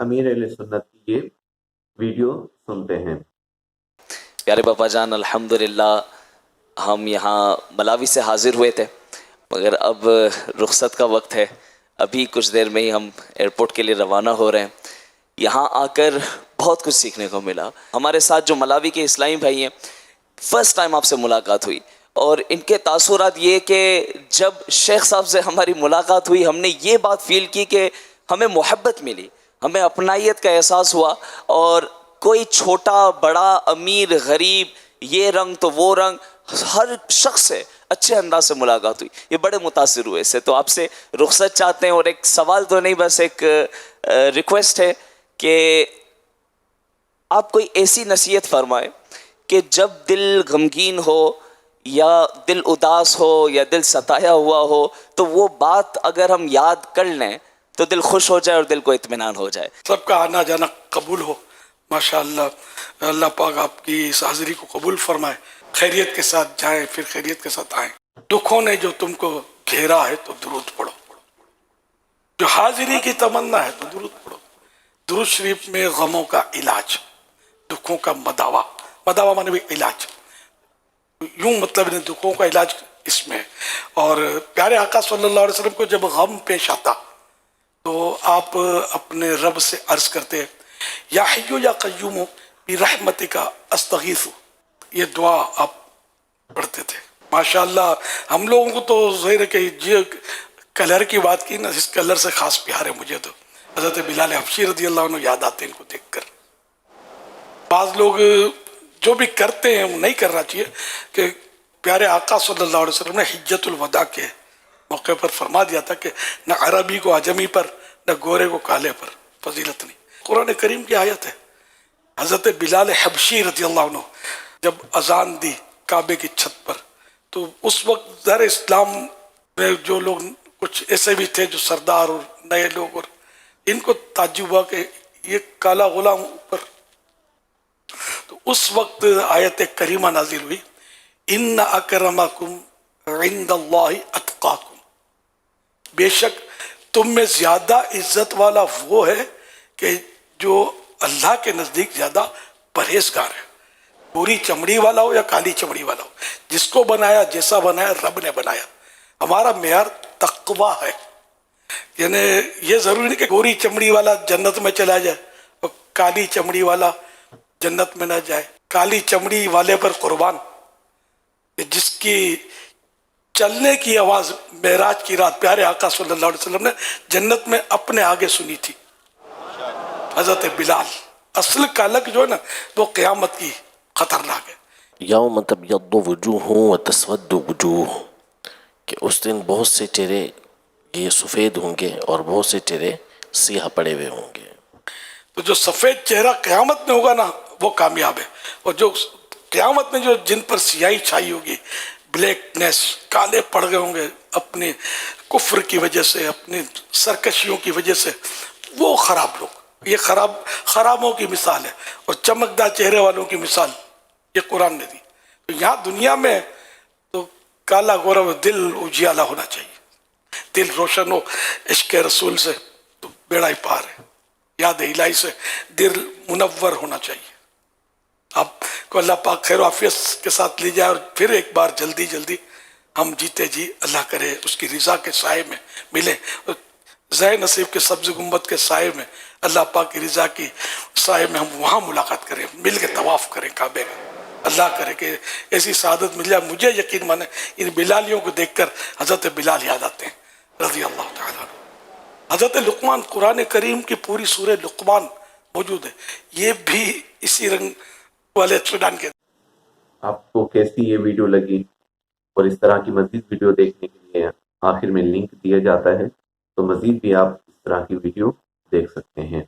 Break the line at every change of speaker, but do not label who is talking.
امیر اہل سنت کی یہ ویڈیو سنتے ہیں۔
پیارے باپا جان، الحمدللہ ہم یہاں ملاوی سے حاضر ہوئے تھے، مگر اب رخصت کا وقت ہے، ابھی کچھ دیر میں ہی ہم ایئرپورٹ کے لیے روانہ ہو رہے ہیں۔ یہاں آ کر بہت کچھ سیکھنے کو ملا۔ ہمارے ساتھ جو ملاوی کے اسلامی بھائی ہیں، فرسٹ ٹائم آپ سے ملاقات ہوئی، اور ان کے تاثرات یہ کہ جب شیخ صاحب سے ہماری ملاقات ہوئی، ہم نے یہ بات فیل کی کہ ہمیں محبت ملی، ہمیں اپنائیت کا احساس ہوا، اور کوئی چھوٹا بڑا امیر غریب، یہ رنگ تو وہ رنگ، ہر شخص سے اچھے انداز سے ملاقات ہوئی، یہ بڑے متاثر ہوئے اس سے۔ تو آپ سے رخصت چاہتے ہیں، اور ایک سوال تو نہیں، بس ایک ریکویسٹ ہے کہ آپ کوئی ایسی نصیحت فرمائیں کہ جب دل غمگین ہو یا دل اداس ہو یا دل ستایا ہوا ہو، تو وہ بات اگر ہم یاد کر لیں تو دل خوش ہو جائے اور دل کو اطمینان ہو جائے۔
سب کا آنا جانا قبول ہو، ماشاءاللہ۔ اللہ پاک آپ کی اس حاضری کو قبول فرمائے، خیریت کے ساتھ جائیں پھر خیریت کے ساتھ آئیں۔ دکھوں نے جو تم کو گھیرا ہے تو درود پڑھو، جو حاضری کی تمنا ہے تو درود پڑھو۔ درود شریف میں غموں کا علاج، دکھوں کا مداوا مانے بھی علاج، یوں مطلب دکھوں کا علاج اس میں ہے۔ اور پیارے آقا صلی اللہ علیہ وسلم کو جب غم پیش آتا تو آپ اپنے رب سے عرض کرتے ہیں، یا حیو یا قیوم برحمتک استغیث، یہ دعا آپ پڑھتے تھے۔ ماشاءاللہ ہم لوگوں کو تو ظاہر ہے کہ یہ کلر کی بات کی نا، اس کلر سے خاص پیار ہے مجھے تو حضرت بلال حبشی رضی اللہ عنہ یاد آتے ہیں ان کو دیکھ کر۔ بعض لوگ جو بھی کرتے ہیں وہ نہیں کرنا چاہیے، کہ پیارے آقا صلی اللہ علیہ وسلم نے حجت الوداع کے موقع پر فرما دیا تھا کہ نہ عربی کو عجمی پر، نہ گورے کو کالے پر فضیلت نہیں۔ قرآن کریم کی آیت ہے۔ حضرت بلال حبشی رضی اللہ عنہ جب اذان دی کعبے کی چھت پر، تو اس وقت در اسلام میں جو لوگ کچھ ایسے بھی تھے جو سردار اور نئے لوگ، اور ان کو تعجب ہوا کہ یہ کالا غلام اوپر۔ تو اس وقت آیت کریمہ نازل ہوئی، ان اکرمکم عند اللہ اتقاکم، بے شک تم میں زیادہ عزت والا وہ ہے کہ جو اللہ کے نزدیک زیادہ پرہیزگار ہے، پوری چمڑی والا ہو یا کالی چمڑی والا ہو، جس کو بنایا جیسا بنایا رب نے بنایا۔ ہمارا معیار تقوی ہے، یعنی یہ ضروری نہیں کہ گوری چمڑی والا جنت میں چلا جائے اور کالی چمڑی والا جنت میں نہ جائے۔ کالی چمڑی والے پر قربان، جس کی چلنے کی آواز معراج کی رات پیارے آقا صلی اللہ علیہ وسلم نے جنت میں اپنے آگے سنی تھی، حضرت بلال۔ اصل کالک جو ہے نا وہ قیامت کی خطرناک ہے۔
یوم تبیض وجوہ وتسود وجوہ، کہ اس دن بہت سے چہرے یہ سفید ہوں گے اور بہت سے چہرے سیاہ پڑے ہوئے ہوں گے۔
تو جو سفید چہرہ قیامت میں ہوگا نا وہ کامیاب ہے، اور جو قیامت میں جو جن پر سیاہی چھائی ہوگی، بلیکنیس، کالے پڑ گئے ہوں گے اپنے کفر کی وجہ سے، اپنی سرکشیوں کی وجہ سے، وہ خراب لوگ، یہ خرابوں کی مثال ہے۔ اور چمکدار چہرے والوں کی مثال یہ قرآن نے دی۔ تو یہاں دنیا میں تو کالا گورا دل اجیالہ ہونا چاہیے، دل روشن ہو عشق رسول سے تو بیڑا ہی پار ہے، یاد الہی سے دل منور ہونا چاہیے۔ آپ کو اللہ پاک خیر و عافیت کے ساتھ لے جائے، اور پھر ایک بار جلدی جلدی ہم جیتے جی اللہ کرے اس کی رضا کے سائے میں ملیں، اور زہ نصیب کے سبز گنبد کے سائے میں، اللہ پاک کی رضا کی سائے میں ہم وہاں ملاقات کریں، مل کے طواف کریں کعبے کا۔ اللہ کرے کہ ایسی سعادت مل جائے۔ مجھے یقین مانے ان بلالیوں کو دیکھ کر حضرت بلال یاد آتے ہیں رضی اللہ تعالیٰ عنہ۔ حضرت لقمان، قرآن کریم کی پوری سورہ لقمان موجود ہے، یہ بھی اسی رنگ والے سوڈان کے۔
آپ کو کیسی یہ ویڈیو لگی، اور اس طرح کی مزید ویڈیو دیکھنے کے لیے آخر میں لنک دیا جاتا ہے، تو مزید بھی آپ اس طرح کی ویڈیو دیکھ سکتے ہیں۔